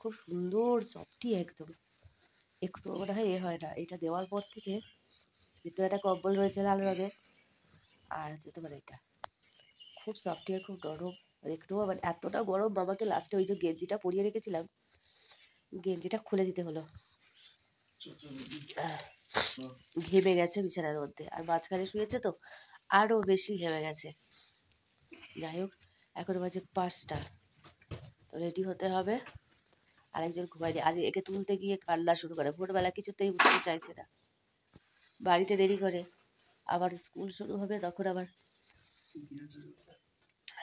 খুব সুন্দর সফটি একদম, একটু মনে হয় হয় না। এটা দেওয়ার পর থেকে ভিতরে একটা কম্বল রয়েছে লাল রঙের, আর হচ্ছে তোমার এটা খুব সফটি আর খুব নরম। আর একটুও মানে এতটা গরম, বাবাকে লাস্টে ওই যে গেঞ্জিটা পরিয়ে রেখেছিলাম, গেঞ্জিটা খুলে দিতে হলো। ঘেমে গেছে বিছানার মধ্যে, আর মাঝখানে শুয়েছে তো আরও বেশি ঘেমে গেছে। যাই হোক, এখন বাজে 5টা, তো রেডি হতে হবে। আরেকজন ঘুমায়নি, আজ একে তুলতে গিয়ে কান্না শুরু করে। ভোরবেলা কিছুতেই উঠতে চাইছে না, বাড়িতে দেরি করে, আবার স্কুল শুরু হবে, তখন আবার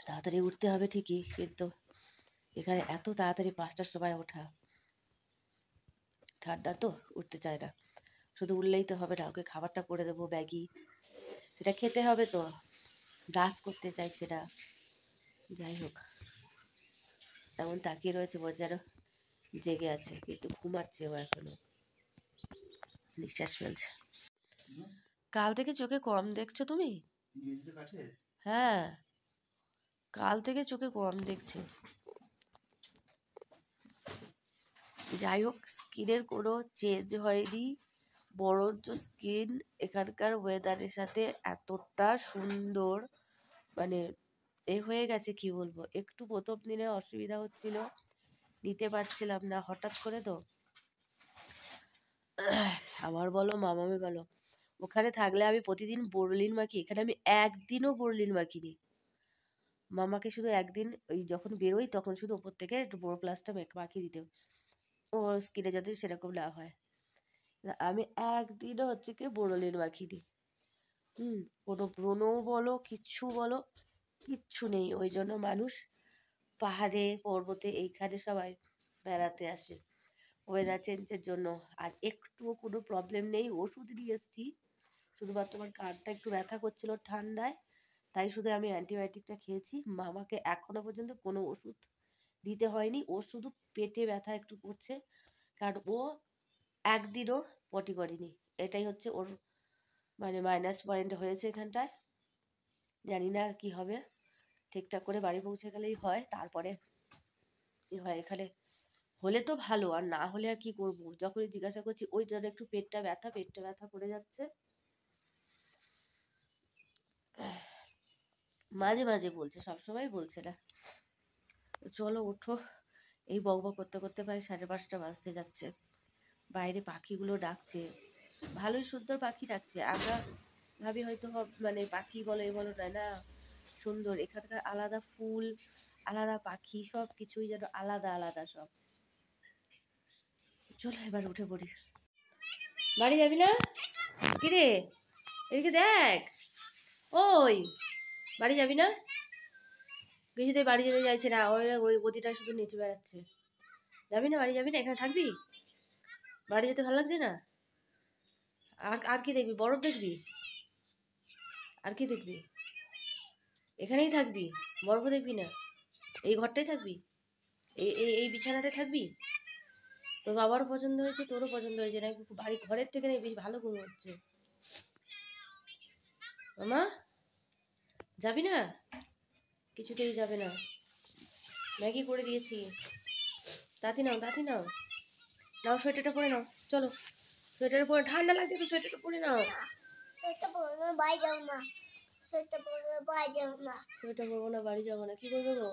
তাড়াতাড়ি উঠতে হবে ঠিকই, কিন্তু এখানে এত তাড়াতাড়ি 5টার সময় ওঠা, ঠান্ডা তো উঠতে চায় না। শুধু উঠলেই তো হবে না, ওকে খাবারটা করে দেবো, ম্যাগি, সেটা খেতে হবে তো, ব্রাশ করতে চাইছে না। যাই হোক, এমন তাকিয়ে রয়েছে বোঝা যেন জেগে আছে, কিন্তু ঘুমাচ্ছে ও এখনো, নিঃশ্বাস ফেলছে। কাল থেকে চোখে কম দেখছো তুমি? হ্যাঁ, কাল থেকে চোখে কম দেখছে। যাই হোক, স্কিনের কোনো চেঞ্জ হয়নি, বরঞ্চ স্কিন এখানকার ওয়েদারের সাথে এতটা সুন্দর, মানে হয়ে গেছে, কি বলবো। একটু প্রথম দিনে অসুবিধা হচ্ছিল, নিতে পারছিলাম না, হঠাৎ করে তো আমার বলো মামামে বলো, ওখানে থাকলে আমি প্রতিদিন বোরলিন মাখি, এখানে আমি একদিনও বোরলিন মাখিনি। মামাকে শুধু একদিন ওই যখন বেরোই তখন শুধু ওপর থেকে একটু বোরো প্লাসটা মাখিয়ে দিতে, ওর স্কিনে যাতে সেরকম না হয়। আমি একদিনও হচ্ছে কি বোরলিন মাখিনি। কোনো ব্রণও বলো, কিচ্ছু বলো, কিচ্ছু নেই। ওই জন্য মানুষ পাহাড়ে পর্বতে এইখানে সবাই বেড়াতে আসে ওয়েদার চেঞ্জের জন্য। আর একটুও কোনো প্রবলেম নেই। ওষুধ নিয়ে এসেছি, শুধুমাত্র আমার কানটা একটু ব্যথা করছিল ঠান্ডায়, তাই শুধু আমি অ্যান্টিবায়োটিকটা খেয়েছি। মামাকে এখনো পর্যন্ত কোনো ওষুধ দিতে হয়নি, ও শুধু পেটে ব্যথা একটু করছে, কারণ ও একদিনও পটি করেনি। এটাই হচ্ছে ওর মানে মাইনাস পয়েন্ট হয়েছে এখানটায়। জানি না আর কি হবে, ঠিকঠাক করে বাড়ি পৌঁছে গেলেই হয়, তারপরে কি হয়। এখানে হলে তো ভালো, আর না হলে আর কি করবো। যখনই জিজ্ঞাসা করছি ওই জন্য একটু পেটটা ব্যথা করে যাচ্ছে, মাঝে মাঝে বলছে, সবসময় বলছে না। চলো ওঠো, এই বকবক করতে করতে প্রায় 5:30 বাজতে যাচ্ছে। বাইরে পাখিগুলো ডাকছে, ভালোই সুন্দর পাখি ডাকছে। আমরা ভাবি হয়তো মানে পাখি বলো এ বলো, না সুন্দর। এখানকার আলাদা ফুল, আলাদা পাখি, সব কিছুই যেন আলাদা আলাদা সব। চলো এবার উঠে পড়ি। বাড়ি যাবি না? কিরে এদিকে দেখ, ওই বাড়ি যাবি না? কিছুতেই বাড়ি যেতে চাইছে না, ওই গতিটা শুধু নিচে বেড়াচ্ছে। যাবি না? বাড়ি যাবি না? এখানে থাকবি? বাড়ি যেতে ভালো লাগছে না? আর কি দেখবি? বরফ দেখবি? আর কি দেখবি? এখানেই থাকবি? বরফ দেখবি না? এই ঘরটাই থাকবি? এই বিছানাতে থাকবি? তোর বাবারও পছন্দ হয়েছে, তোরও পছন্দ হয়েছে, নাকি বাড়ি ঘরের থেকে বেশ ভালো ঘুম হচ্ছে? মামা যাবি না? কিছুতেই যাবে না। ম্যাগি করে দিয়েছি, তাতি নাও নাও, সোয়েটারটা পরে নাও। চলো সোয়েটার পরে, ঠান্ডা লাগছে তো, সোয়েটারটা পরে নাও। সোয়েটার পরবো না, বাড়ি যাবো না। সোয়েটার পরবো না, বাড়ি যাবো না। কি করবে গো?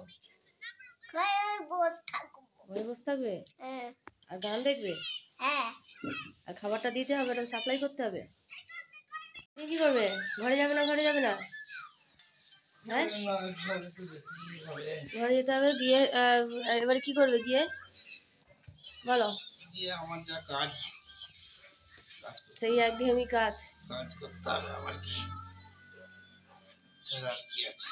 ঘরে বসে থাকবে? হ্যাঁ। আর গান দেখবে? হ্যাঁ। আর খাবারটা দিতে হবে, না সাপ্লাই করতে হবে। তুমি কি করবে? ঘরে যাবে না? হ্যাঁ, ঘরে যেতে হবে। গিয়ে এবারে কি করবে গিয়ে বলো? আমার যা কাজ, সেই একঘেয়েমি কাজ করতে হবে আমার, কি আছে।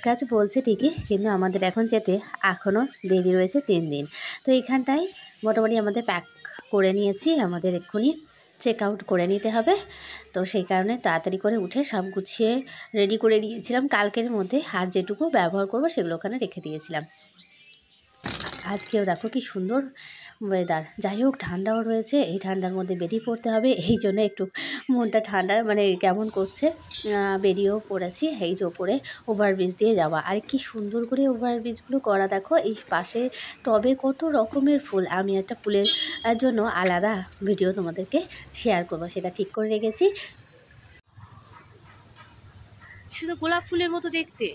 কাজ বলছে ঠিকই, কিন্তু আমাদের এখন যেতে এখনও দেরি রয়েছে 3 দিন। তো এইখানটায় মোটামুটি আমাদের প্যাক করে নিয়েছি, আমাদের এক্ষুনি চেক আউট করে নিতে হবে। তো সেই কারণে তাড়াতাড়ি করে উঠে সব গুছিয়ে রেডি করে নিয়েছিলাম কালকের মধ্যে, আর যেটুকু ব্যবহার করব সেগুলো ওখানে রেখে দিয়েছিলাম। আজকেও দেখো কি সুন্দর ওয়েদার। যাই হোক ঠান্ডাও রয়েছে, এই ঠান্ডার মধ্যে বেরিয়ে পড়তে হবে, এই জন্য একটু মনটা ঠান্ডা মানে কেমন করছে। বেরিয়েও পড়েছি, এই যে ওপরে ওভারব্রিজ দিয়ে যাওয়া। আর কি সুন্দর করে ওভারব্রিজগুলো করা দেখো। এই পাশে টবে কত রকমের ফুল, আমি একটা ফুলের জন্য আলাদা ভিডিও তোমাদেরকে শেয়ার করবো, সেটা ঠিক করে রেখেছি। শুধু গোলাপ ফুলের মতো দেখতে।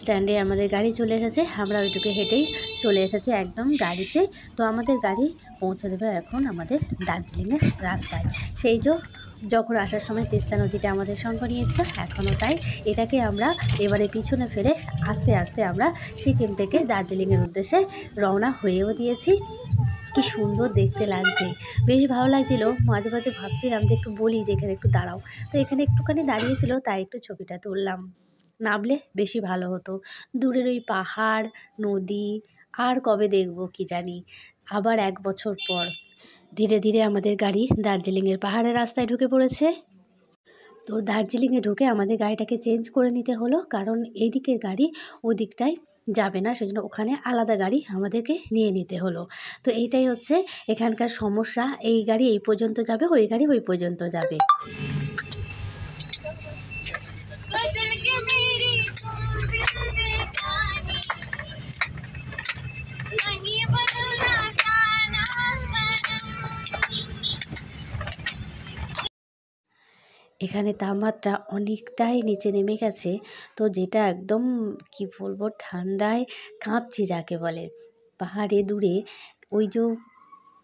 স্ট্যান্ডে আমাদের গাড়ি চলে এসেছে, আমরা ওইটুকু হেঁটেই চলে এসেছি একদম গাড়িতে। তো আমাদের গাড়ি পৌঁছে দেবে এখন আমাদের দার্জিলিংয়ের রাস্তায়। সেই যখন আসার সময় তিস্তা নদীটা আমাদের সঙ্গে নিয়েছিল, এখনও তাই। এটাকে আমরা এবারে পিছনে ফেলে আস্তে আস্তে আমরা সিকিম থেকে দার্জিলিংয়ের উদ্দেশ্যে রওনা হয়েও দিয়েছি। কি সুন্দর দেখতে লাগছে, বেশ ভালো লাগছিল। মাঝে মাঝে ভাবছিলাম যে একটু বলি যে এখানে একটু দাঁড়াও, তো এখানে একটুখানি দাঁড়িয়েছিল, তাই একটু ছবিটা তুললাম। নামলে বেশি ভালো হতো। দূরের ওই পাহাড়, নদী আর কবে দেখব কি জানি, আবার 1 বছর পর। ধীরে ধীরে আমাদের গাড়ি দার্জিলিংয়ের পাহাড়ের রাস্তায় ঢুকে পড়েছে। তো দার্জিলিংয়ে ঢুকে আমাদের গাড়িটাকে চেঞ্জ করে নিতে হলো, কারণ এই দিকের গাড়ি ওদিকটায় যাবে না, সেজন্য ওখানে আলাদা গাড়ি আমাদেরকে নিয়ে নিতে হলো। তো এইটাই হচ্ছে এখানকার সমস্যা, এই গাড়ি এই পর্যন্ত যাবে, ওই গাড়ি ওই পর্যন্ত যাবে। এখানে তাপমাত্রা অনেকটাই নিচে নেমে গেছে, তো যেটা একদম কি বলবো, ঠান্ডায় কাঁপছি যাকে বলে। পাহাড়ে দূরে ওই যে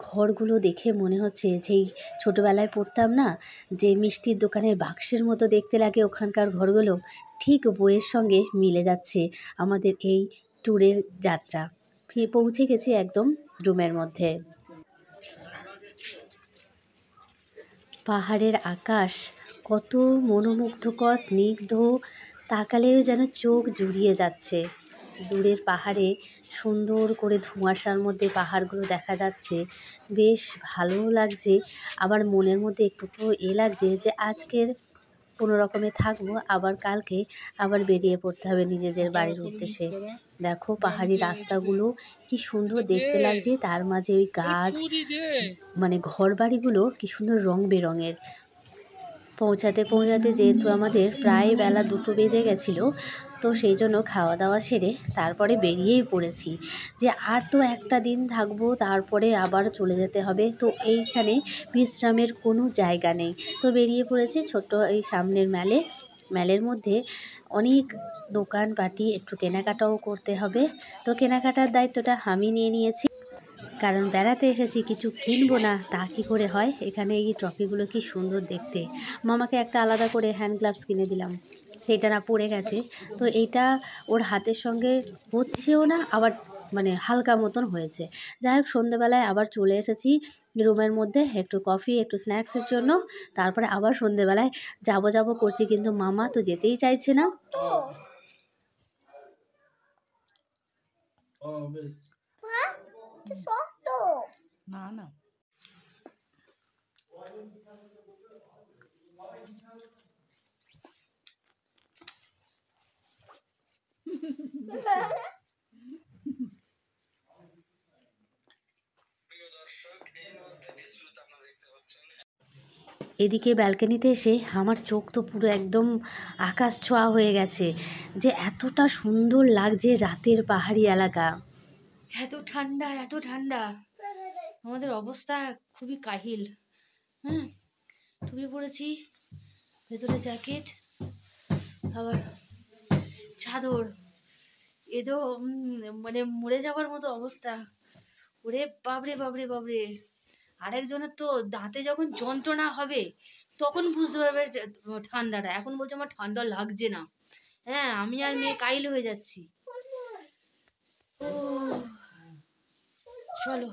ঘরগুলো দেখে মনে হচ্ছে সেই ছোটোবেলায় পড়তাম না, যে মিষ্টির দোকানের বাক্সের মতো দেখতে লাগে ওখানকার ঘরগুলো, ঠিক বইয়ের সঙ্গে মিলে যাচ্ছে আমাদের এই ট্যুরের যাত্রা। পৌঁছে গেছি একদম রুমের মধ্যে। পাহাড়ের আকাশ কত মনোমুগ্ধকর, স্নিগ্ধ, তাকালেও যেন চোখ জুড়িয়ে যাচ্ছে। দূরের পাহাড়ে সুন্দর করে ধোঁয়াশার মধ্যে পাহাড়গুলো দেখা যাচ্ছে, বেশ ভালোও লাগছে। আবার মনের মধ্যে একটু লাগছে যে আজকের কোনো রকমে থাকবো, আবার কালকে আবার বেরিয়ে পড়তে হবে নিজেদের বাড়ির উদ্দেশ্যে। দেখো পাহাড়ি রাস্তাগুলো কি সুন্দর দেখতে লাগছে, তার মাঝে ওই গাছ, মানে ঘর বাড়িগুলো কি সুন্দর রং বেরঙের। পৌঁছাতে যেহেতু আমাদের প্রায় বেলা 2টো বেজে গেছিলো, তো সেই জন্য খাওয়া দাওয়া সেরে তারপরে বেরিয়েই পড়েছি যে আর তো একটা দিন থাকবো, তারপরে আবার চলে যেতে হবে। তো এইখানে বিশ্রামের কোনো জায়গা নেই, তো বেরিয়ে পড়েছি ছোট্ট এই সামনের ম্যালের মধ্যে অনেক দোকানপাটি, একটু কেনাকাটাও করতে হবে। তো কেনাকাটার দায়িত্বটা আমি নিয়ে নিয়েছি, কারণ বেড়াতে এসেছি, কিছু কিনবো না তা কী করে হয়। এখানে এই ট্রফিগুলো কি সুন্দর দেখতে। মামাকে একটা আলাদা করে হ্যান্ড গ্লাভস কিনে দিলাম, সেইটা না পড়ে গেছে। তো এইটা ওর হাতের সঙ্গে হচ্ছেও না, আবার মানে হালকা মতন হয়েছে। যাই হোক সন্ধেবেলায় আবার চলে এসেছি রুমের মধ্যে একটু কফি, একটু স্ন্যাক্সের জন্য। তারপরে আবার সন্ধেবেলায় যাবো করছি, কিন্তু মামা তো যেতেই চাইছে না। না না এদিকে ব্যালকনিতে এসে আমার চোখ তো পুরো একদম আকাশ ছোঁয়া হয়ে গেছে, যে এতটা সুন্দর লাগছে রাতের পাহাড়ি এলাকা। এত ঠান্ডা, এত ঠান্ডা, আমাদের অবস্থা খুবই কাহিল। হ্যাঁ, টুপি পরেছি, ভেতরে জ্যাকেট, আবার চাদর, এ তো মানে মরে যাওয়ার মতো অবস্থা। ওরে বাবরে বাবরে বাবরে, আরেকজনের তো দাঁতে যখন যন্ত্রণা হবে তখন বুঝতে পারবে ঠান্ডাটা। এখন বলছে আমার ঠান্ডা লাগছে না। হ্যাঁ, আমি আর মেয়ে কাইল হয়ে যাচ্ছি। ও চলো।